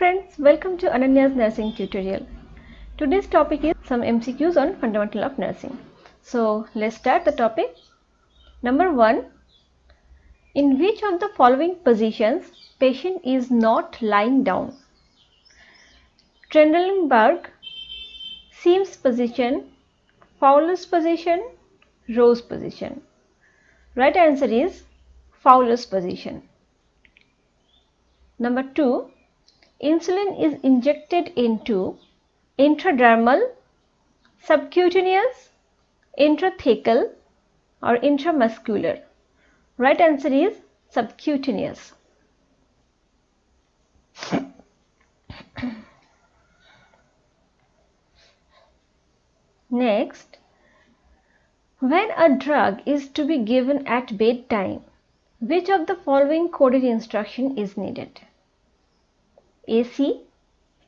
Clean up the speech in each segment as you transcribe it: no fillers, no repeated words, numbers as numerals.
friends, welcome to Ananya's nursing tutorial. Today's topic is some MCQs on fundamental of nursing. So let's start the topic. Number 1. In which of the following positions patient is not lying down? Trendelenburg, Sims position, Fowler's position, Rose position. Right answer is Fowler's position. Number 2. Insulin is injected into intradermal, subcutaneous, intrathecal or intramuscular. Right answer is subcutaneous. Next, when a drug is to be given at bedtime, which of the following coded instruction is needed? AC,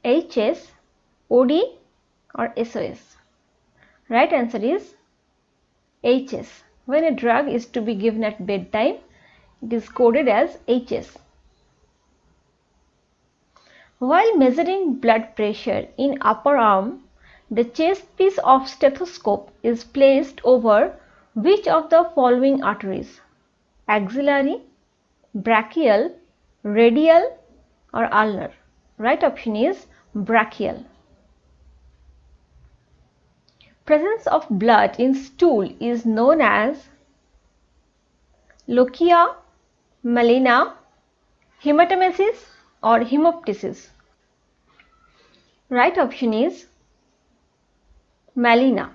HS, OD or SOS? Right answer is HS. When a drug is to be given at bedtime, it is coded as HS. While measuring blood pressure in upper arm, the chest piece of stethoscope is placed over which of the following arteries? Axillary, brachial, radial or ulnar? Right option is brachial. Presence of blood in stool is known as lochia, melena, hematemesis or hemoptysis. Right option is melena.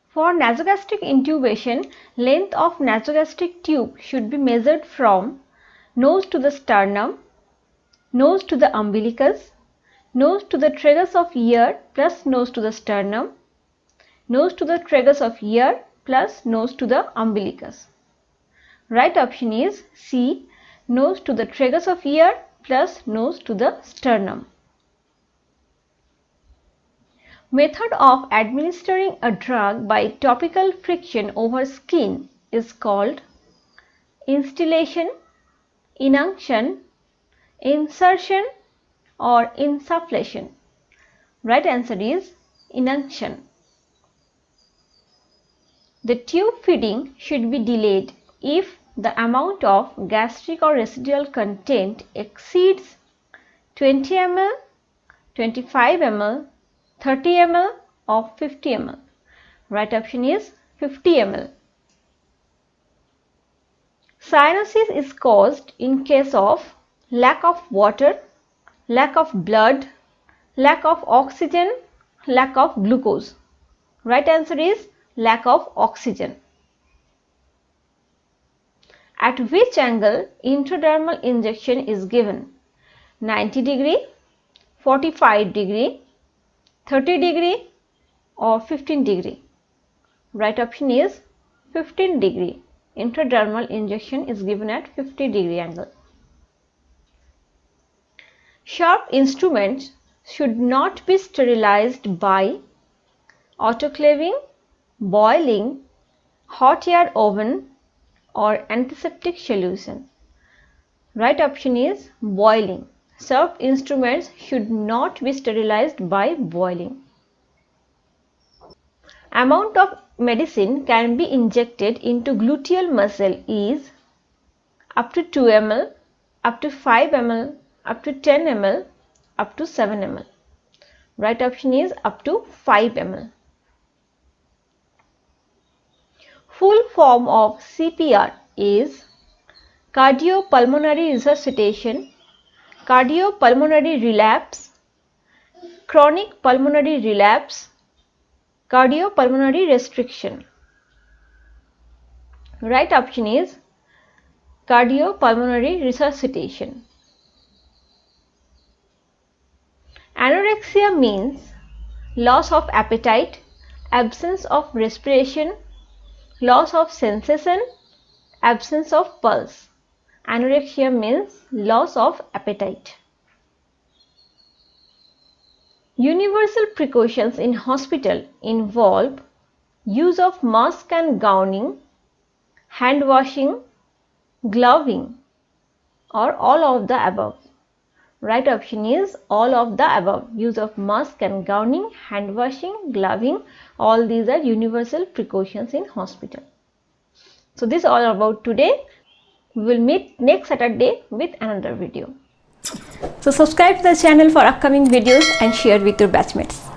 For nasogastric intubation, length of nasogastric tube should be measured from nose to the sternum, nose to the umbilicus, nose to the tragus of ear plus nose to the sternum, nose to the tragus of ear plus nose to the umbilicus. Right option is C, nose to the tragus of ear plus nose to the sternum. Method of administering a drug by topical friction over skin is called instillation, inunction, insertion or insufflation. Right answer is inunction. The tube feeding should be delayed if the amount of gastric or residual content exceeds 20 ml, 25 ml, 30 ml or 50 ml. Right option is 50 ml. Cyanosis is caused in case of lack of water, lack of blood, lack of oxygen, lack of glucose. Right answer is lack of oxygen. At which angle intradermal injection is given? 90 degree, 45 degree, 30 degree or 15 degree? Right option is 15 degree. Intradermal injection is given at 50 degree angle. Sharp instruments should not be sterilized by autoclaving, boiling, hot air oven or antiseptic solution. Right option is boiling. Sharp instruments should not be sterilized by boiling. Amount of medicine can be injected into gluteal muscle is up to 2 ml, up to 5 ml, up to 10 ml, up to 7 ml. Right option is up to 5 ml. Full form of CPR is cardiopulmonary resuscitation, cardiopulmonary relapse, chronic pulmonary relapse, cardiopulmonary restriction. Right option is cardiopulmonary resuscitation. Anorexia means loss of appetite, absence of respiration, loss of sensation, absence of pulse. Anorexia means loss of appetite. Universal precautions in hospital involve use of mask and gowning, hand washing, gloving or all of the above? Right option is all of the above. Use of mask and gowning, hand washing, gloving, all these are universal precautions in hospital. So this is all about today. We will meet next Saturday with another video. So subscribe to the channel for upcoming videos and share with your batchmates.